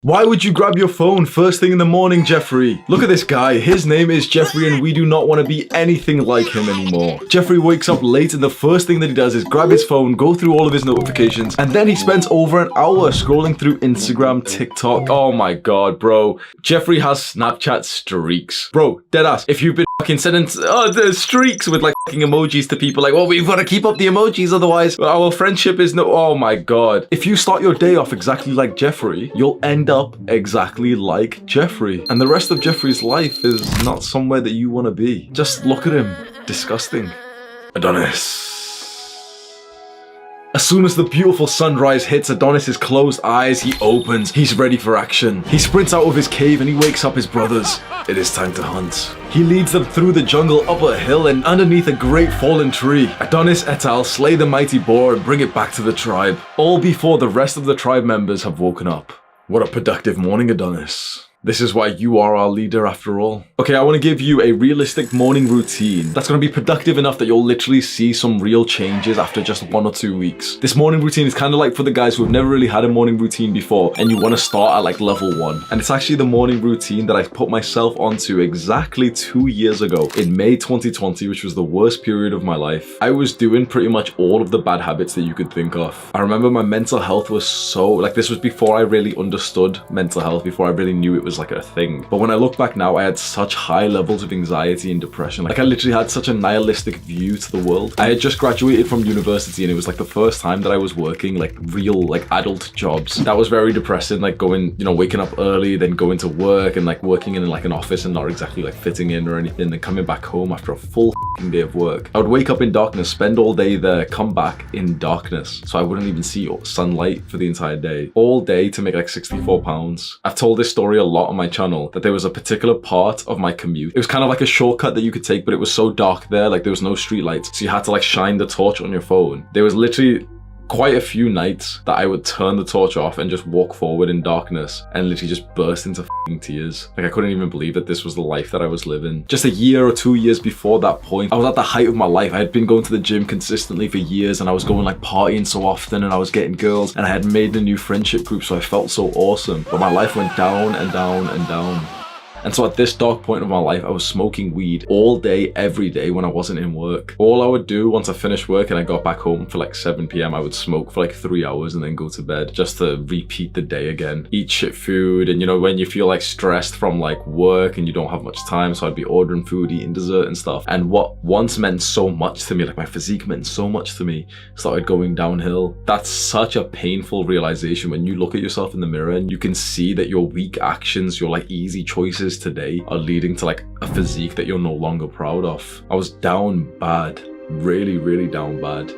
Why would you grab your phone first thing in the morning, Jeffrey? Look at this guy. His name is Jeffrey and we do not want to be anything like him anymore. Jeffrey wakes up late and the first thing that he does is grab his phone, go through all of his notifications, and then he spends over an hour scrolling through Instagram, TikTok. Oh my god, bro. Jeffrey has Snapchat streaks. Bro, deadass. If you've been fucking sending the streaks with like fucking emojis to people like, well, we've got to keep up the emojis, otherwise our friendship is no. Oh my god. If you start your day off exactly like Jeffrey, you'll end up exactly like Jeffrey. And the rest of Jeffrey's life is not somewhere that you want to be. Just look at him. Disgusting. Adonis. As soon as the beautiful sunrise hits Adonis's closed eyes, he opens. He's ready for action. He sprints out of his cave and he wakes up his brothers. It is time to hunt. He leads them through the jungle, up a hill, and underneath a great fallen tree. Adonis et al. Slay the mighty boar and bring it back to the tribe. All before the rest of the tribe members have woken up. What a productive morning, Adonis. This is why you are our leader after all. Okay, I want to give you a realistic morning routine that's going to be productive enough that you'll literally see some real changes after just 1 or 2 weeks. This morning routine is kind of like for the guys who have never really had a morning routine before and you want to start at like level 1. And it's actually the morning routine that I put myself onto exactly 2 years ago in May 2020, which was the worst period of my life. I was doing pretty much all of the bad habits that you could think of. I remember my mental health was so, like, this was before I really understood mental health, before I really knew it was like a thing. But when I look back now, I had such high levels of anxiety and depression. Like, I literally had such a nihilistic view to the world. I had just graduated from university and it was like the first time that I was working like real like adult jobs. That was very depressing, like going, you know, waking up early, then going to work and like working in like an office and not exactly like fitting in or anything, then coming back home after a full day of work. I would wake up in darkness, spend all day there, come back in darkness, so I wouldn't even see sunlight for the entire day. All day to make like 64 pounds. I've told this story a lot on my channel, that there was a particular part of my commute. It was kind of like a shortcut that you could take, but it was so dark there, like there was no street lights, so you had to like shine the torch on your phone. There was literally quite a few nights that I would turn the torch off and just walk forward in darkness and literally just burst into f***ing tears. Like, I couldn't even believe that this was the life that I was living. Just a year or 2 years before that point, I was at the height of my life. I had been going to the gym consistently for years and I was going like partying so often and I was getting girls and I had made a new friendship group, so I felt so awesome. But my life went down and down and down. And so at this dark point of my life, I was smoking weed all day, every day when I wasn't in work. All I would do once I finished work and I got back home for like 7 p.m, I would smoke for like 3 hours and then go to bed just to repeat the day again. Eat shit food, and you know, when you feel like stressed from like work and you don't have much time, so I'd be ordering food, eating dessert and stuff. And what once meant so much to me, like my physique meant so much to me, started going downhill. That's such a painful realization when you look at yourself in the mirror and you can see that your weak actions, your like easy choices today are leading to like a physique that you're no longer proud of. I was down bad, really down bad.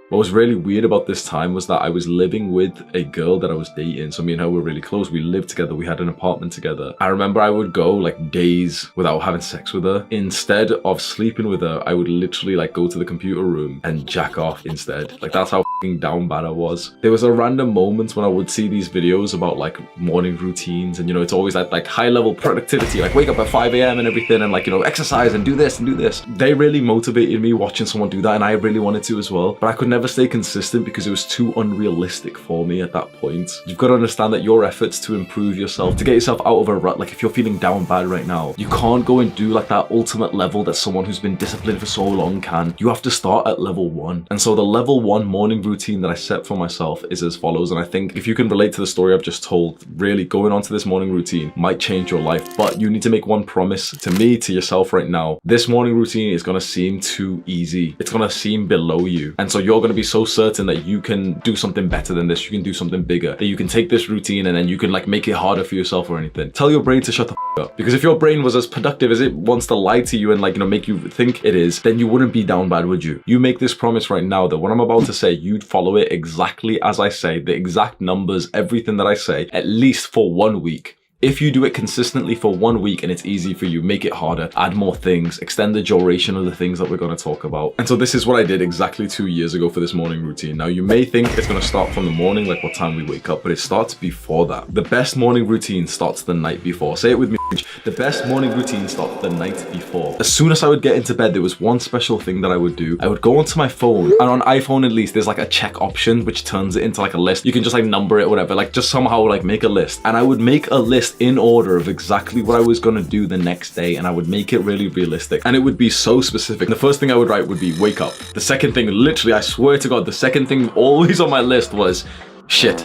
What was really weird about this time was that I was living with a girl that I was dating. So me and her were really close. We lived together. We had an apartment together. I remember I would go like days without having sex with her. Instead of sleeping with her, I would literally like go to the computer room and jack off instead. Like, that's how f***ing down bad I was. There was a random moments when I would see these videos about like morning routines, and you know, it's always that like high level productivity, like wake up at 5 a.m. and everything, and like, you know, exercise and do this and do this. They really motivated me watching someone do that, and I really wanted to as well. But I could never stay consistent because it was too unrealistic for me at that point. You've got to understand that your efforts to improve yourself, to get yourself out of a rut, like if you're feeling down bad right now, you can't go and do like that ultimate level that someone who's been disciplined for so long can. You have to start at level 1. And so the level 1 morning routine that I set for myself is as follows. And I think if you can relate to the story I've just told, really going on to this morning routine might change your life. But you need to make one promise to me, to yourself right now. This morning routine is going to seem too easy. It's going to seem below you. And so you're going to be so certain that you can do something better than this, you can do something bigger, that you can take this routine and then you can like make it harder for yourself or anything. Tell your brain to shut the f up. Because if your brain was as productive as it wants to lie to you and like, you know, make you think it is, then you wouldn't be down bad, would you? You make this promise right now that what I'm about to say, you'd follow it exactly as I say, the exact numbers, everything that I say, at least for 1 week. If you do it consistently for 1 week and it's easy for you, make it harder, add more things, extend the duration of the things that we're going to talk about. And so this is what I did exactly 2 years ago for this morning routine. Now you may think it's going to start from the morning, like what time we wake up, but it starts before that. The best morning routine starts the night before. Say it with me. The best morning routine starts the night before. As soon as I would get into bed, there was one special thing that I would do. I would go onto my phone, and on iPhone at least, there's like a check option which turns it into like a list. You can just like number it or whatever, like just somehow like make a list. And I would make a list in order of exactly what I was gonna do the next day, and I would make it really realistic. And it would be so specific. The first thing I would write would be wake up. The second thing, literally, I swear to God, the second thing always on my list was shit.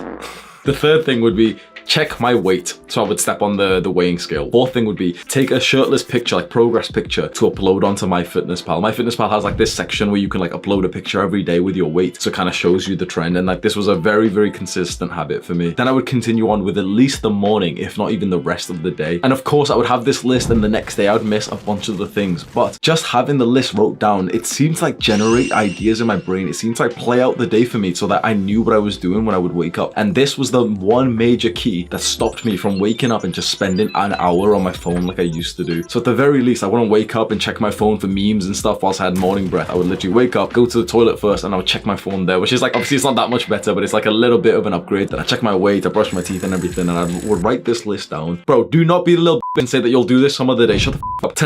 The third thing would be check my weight. So I would step on the weighing scale. Fourth thing would be take a shirtless picture, like progress picture, to upload onto MyFitnessPal. MyFitnessPal has like this section where you can like upload a picture every day with your weight. So it kind of shows you the trend. And like this was a very, very consistent habit for me. Then I would continue on with at least the morning, if not even the rest of the day. And of course I would have this list, and the next day I would miss a bunch of the things. But just having the list wrote down, it seems like generate ideas in my brain. It seems like play out the day for me so that I knew what I was doing when I would wake up. And this was the one major key that stopped me from waking up and just spending an hour on my phone like I used to do. So at the very least, I wouldn't wake up and check my phone for memes and stuff whilst I had morning breath. I would literally wake up, go to the toilet first, and I would check my phone there, which is like, obviously it's not that much better, but it's like a little bit of an upgrade. Then I check my weight, I brush my teeth and everything, and I would write this list down. Bro, do not be a little and say that you'll do this some other day. Shut the up.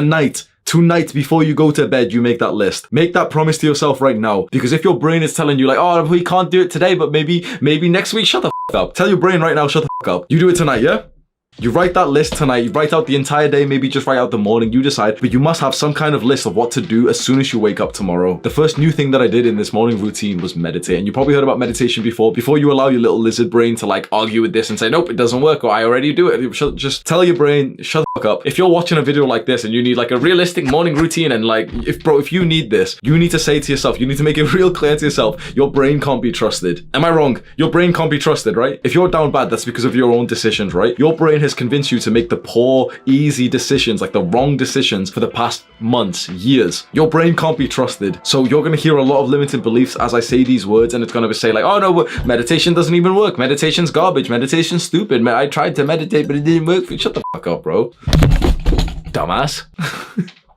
Tonight, before you go to bed, you make that list. Make that promise to yourself right now. Because if your brain is telling you like, oh, we can't do it today, but maybe next week, shut the up. Tell your brain right now, shut the up. You do it tonight, yeah? You write that list tonight, you write out the entire day, maybe just write out the morning, you decide, but you must have some kind of list of what to do as soon as you wake up tomorrow. The first new thing that I did in this morning routine was meditate. And you probably heard about meditation before you allow your little lizard brain to like argue with this and say, nope, it doesn't work, or I already do it. Just tell your brain, shut the fuck up. If you're watching a video like this and you need like a realistic morning routine, and like, if you need this, you need to say to yourself, you need to make it real clear to yourself, your brain can't be trusted. Am I wrong? Your brain can't be trusted, right? If you're down bad, that's because of your own decisions, right? Your brain has convinced you to make the poor, easy decisions, like the wrong decisions for the past months, years. Your brain can't be trusted. So you're going to hear a lot of limiting beliefs as I say these words, and it's going to say like, oh no, meditation doesn't even work. Meditation's garbage. Meditation's stupid. I tried to meditate, but it didn't work. Shut the fuck up, bro. Dumbass.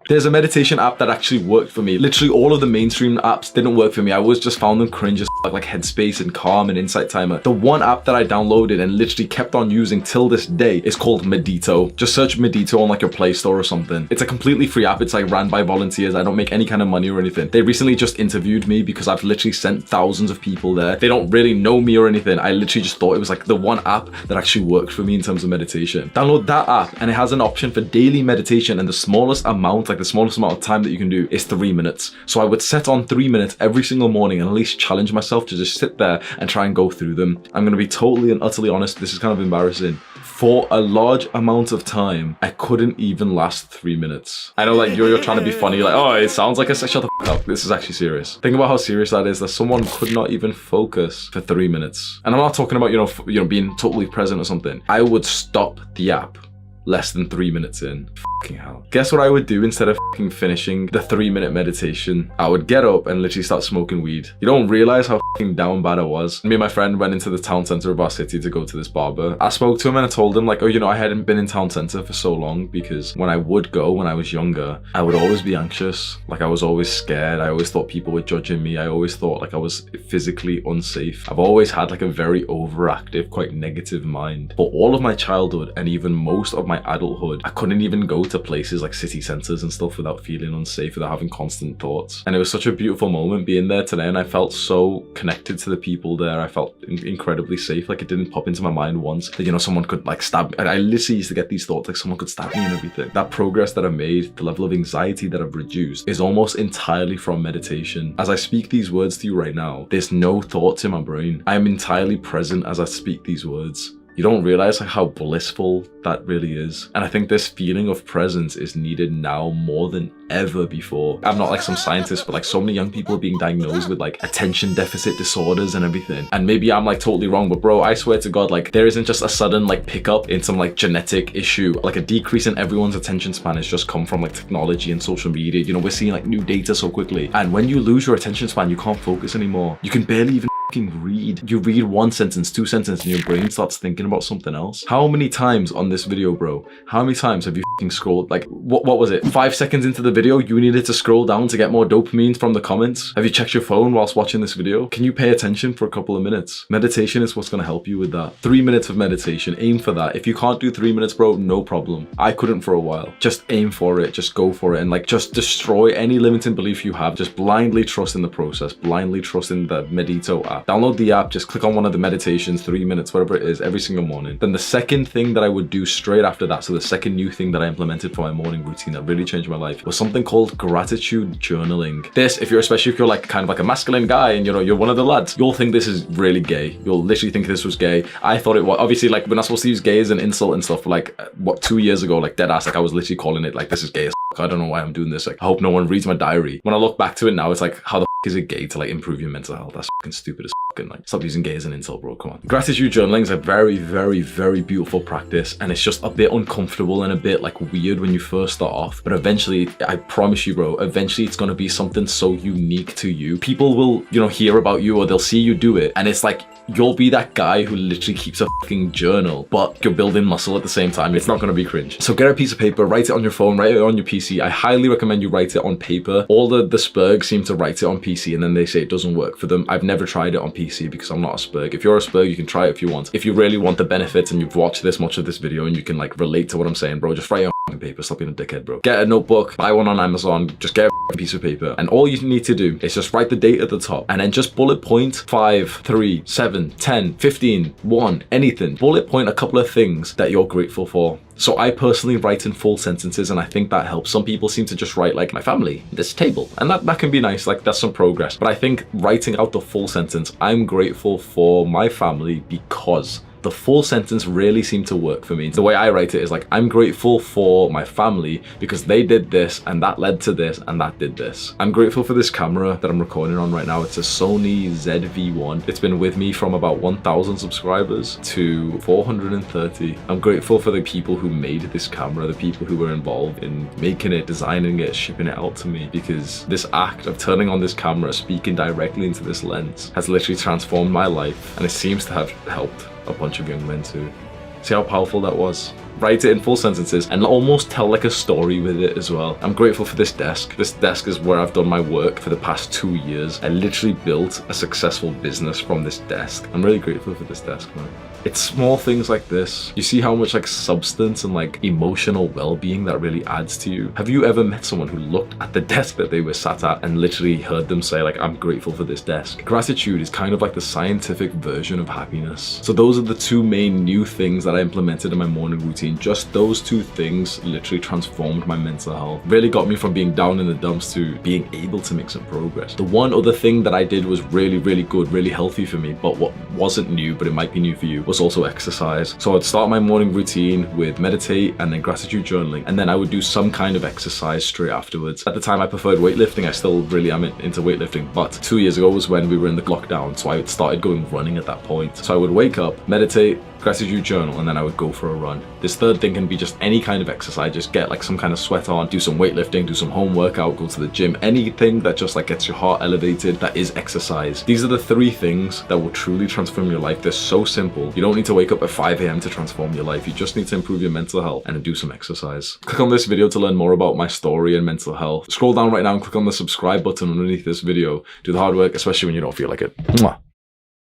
There's a meditation app that actually worked for me. Literally all of the mainstream apps didn't work for me. I always just found them cringe as like Headspace and Calm and Insight Timer. The one app that I downloaded and literally kept on using till this day is called Medito. Just search Medito on like your Play Store or something. It's a completely free app. It's like ran by volunteers. I don't make any kind of money or anything. They recently just interviewed me because I've literally sent thousands of people there. They don't really know me or anything. I literally just thought it was like the one app that actually worked for me in terms of meditation. Download that app and it has an option for daily meditation, and the smallest amount, like the smallest amount of time that you can do is 3 minutes. So I would set on 3 minutes every single morning and at least challenge myself to just sit there and try and go through them. I'm going to be totally and utterly honest. This is kind of embarrassing. For a large amount of time, I couldn't even last 3 minutes. I know like you're trying to be funny, like, oh, it sounds like shut the fuck up. This is actually serious. Think about how serious that is, that someone could not even focus for 3 minutes. And I'm not talking about, you know, being totally present or something. I would stop the app less than 3 minutes in. Fucking hell. Guess what I would do instead of fucking finishing the 3-minute meditation? I would get up and literally start smoking weed. You don't realize how fucking down bad I was. Me and my friend went into the town center of our city to go to this barber. I spoke to him and I told him like, oh, you know, I hadn't been in town center for so long because when I would go when I was younger, I would always be anxious. Like I was always scared. I always thought people were judging me. I always thought like I was physically unsafe. I've always had like a very overactive, quite negative mind. For all of my childhood and even most of my adulthood, I couldn't even go to places like city centers and stuff without feeling unsafe, without having constant thoughts. And it was such a beautiful moment being there today, and I felt so connected to the people there. I felt incredibly safe. Like it didn't pop into my mind once that, you know, someone could like stab me. I literally used to get these thoughts like someone could stab me and everything. That progress that I made, the level of anxiety that I've reduced, is almost entirely from meditation. As I speak these words to you right now, there's no thoughts in my brain. I am entirely present as I speak these words. You don't realize like how blissful that really is. And I think this feeling of presence is needed now more than ever before. I'm not like some scientist, but like so many young people are being diagnosed with like attention deficit disorders and everything. And maybe I'm like totally wrong, but bro, I swear to God, like there isn't just a sudden like pickup in some like genetic issue. Like a decrease in everyone's attention span has just come from like technology and social media. You know, we're seeing like new data so quickly. And when you lose your attention span, you can't focus anymore. You can barely even fucking read. You read one sentence, two sentences, and your brain starts thinking about something else. How many times on this video, bro? How many times have you fucking scrolled? Like, what was it? 5 seconds into the video, you needed to scroll down to get more dopamine from the comments? Have you checked your phone whilst watching this video? Can you pay attention for a couple of minutes? Meditation is what's going to help you with that. 3 minutes of meditation. Aim for that. If you can't do 3 minutes, bro, no problem. I couldn't for a while. Just aim for it. Just go for it. And like, just destroy any limiting belief you have. Just blindly trust in the process. Blindly trust in the Medito app. Download the app. Just click on one of the meditations, 3 minutes, whatever it is, every single morning. Then the second thing that I would do straight after that, so the second new thing that I implemented for my morning routine that really changed my life, was something called gratitude journaling. This, especially if you're like kind of like a masculine guy and you're one of the lads, you'll think this is really gay. You'll literally think this was gay. I thought it was. Obviously, like, we're not supposed to use gay as an insult and stuff. Like, what, 2 years ago, like dead ass, like I was literally calling it like, this is gay as f***. I don't know why I'm doing this. Like, I hope no one reads my diary. When I look back to it now, it's like, how the f*** is it gay to like improve your mental health? That's fucking stupid as f***. And like, stop using gay as an insult, bro. Come on. Gratitude journaling is a very, very, very beautiful practice, and it's just a bit uncomfortable and a bit like weird when you first start off. But eventually, I promise you, bro, eventually it's gonna be something so unique to you. People will, hear about you, or they'll see you do it, and it's like, you'll be that guy who literally keeps a fucking journal, but you're building muscle at the same time. It's not going to be cringe. So get a piece of paper, write it on your phone, write it on your PC. I highly recommend you write it on paper. All the Spurgs seem to write it on PC, and then they say it doesn't work for them. I've never tried it on PC because I'm not a Spurg. If you're a Spurg, you can try it if you want. If you really want the benefits and you've watched this much of this video and you can like relate to what I'm saying, bro, just write it on paper. Stop being a dickhead, bro. Get a notebook, buy one on Amazon, just get a piece of paper, and all you need to do is just write the date at the top and then just bullet point 5, 3, 7, 10, 15, 1, anything. Bullet point a couple of things that you're grateful for. So I personally write in full sentences, and I think that helps. Some people seem to just write like my family, this table, and that can be nice. Like, that's some progress. But I think writing out the full sentence, I'm grateful for my family because, the full sentence really seemed to work for me. The way I write it is like, I'm grateful for my family because they did this and that led to this and that did this. I'm grateful for this camera that I'm recording on right now. It's a Sony ZV-1. It's been with me from about 1,000 subscribers to 430. I'm grateful for the people who made this camera, the people who were involved in making it, designing it, shipping it out to me, because this act of turning on this camera, speaking directly into this lens, has literally transformed my life, and it seems to have helped a bunch of young men too. See how powerful that was? Write it in full sentences and almost tell like a story with it as well. I'm grateful for this desk. This desk is where I've done my work for the past 2 years. I literally built a successful business from this desk. I'm really grateful for this desk, man. It's small things like this. You see how much like substance and like emotional well-being that really adds to you. Have you ever met someone who looked at the desk that they were sat at and literally heard them say like, I'm grateful for this desk? Gratitude is kind of like the scientific version of happiness. So those are the 2 main new things that I implemented in my morning routine. Just those 2 things literally transformed my mental health. Really got me from being down in the dumps to being able to make some progress. The one other thing that I did was really, really good, really healthy for me, but what wasn't new, but it might be new for you, was also exercise. So I'd start my morning routine with meditate and then gratitude journaling, and then I would do some kind of exercise straight afterwards. At the time I preferred weightlifting. I still really am into weightlifting, but 2 years ago was when we were in the lockdown, so I started going running at that point. So I would wake up, meditate, gratitude journal, and then I would go for a run. This third thing can be just any kind of exercise. Just get like some kind of sweat on, do some weightlifting, do some home workout, go to the gym, anything that just like gets your heart elevated, that is exercise. These are the 3 things that will truly transform your life. They're so simple. You don't need to wake up at 5 a.m. to transform your life. You just need to improve your mental health and do some exercise. Click on this video to learn more about my story and mental health. Scroll down right now and click on the subscribe button underneath this video. Do the hard work, especially when you don't feel like it. Mwah.